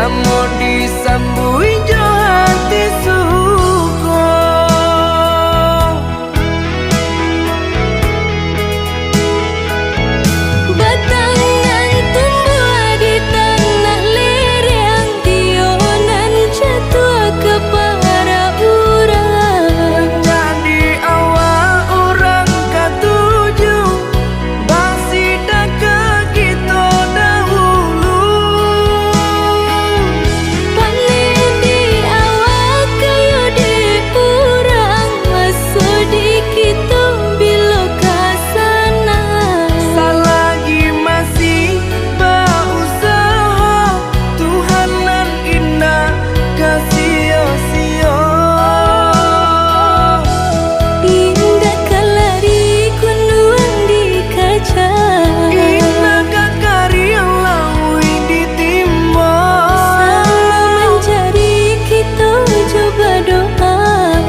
samo disambui jo hati suko. Batangan tumbuh di tanah lereng, tionan jatuh ke para urang. Jadi awal orang katuju basida ke kita dahulu. Panen di awal kayu di urang, masuk di kita bila kasana. Selagi masih berusaha, Tuhanan indah kasih-sia. Indah kalari kunduang di kaca, Indah kakari laui ditimba. selalu mencari kita coba doa.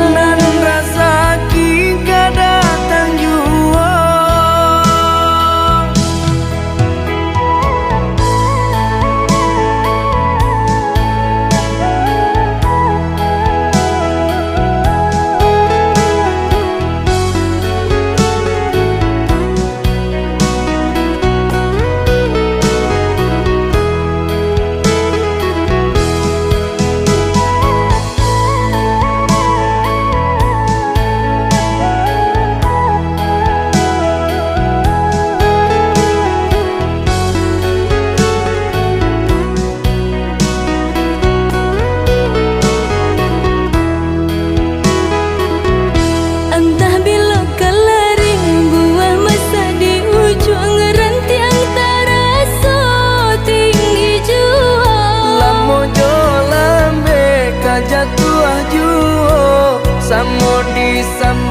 Nan rasa ki gak datang jua. Entah bila kelaring buah masa di ujung rantiang terasa tinggi jua. Lamo jo lambe kajatuah juo samo disambui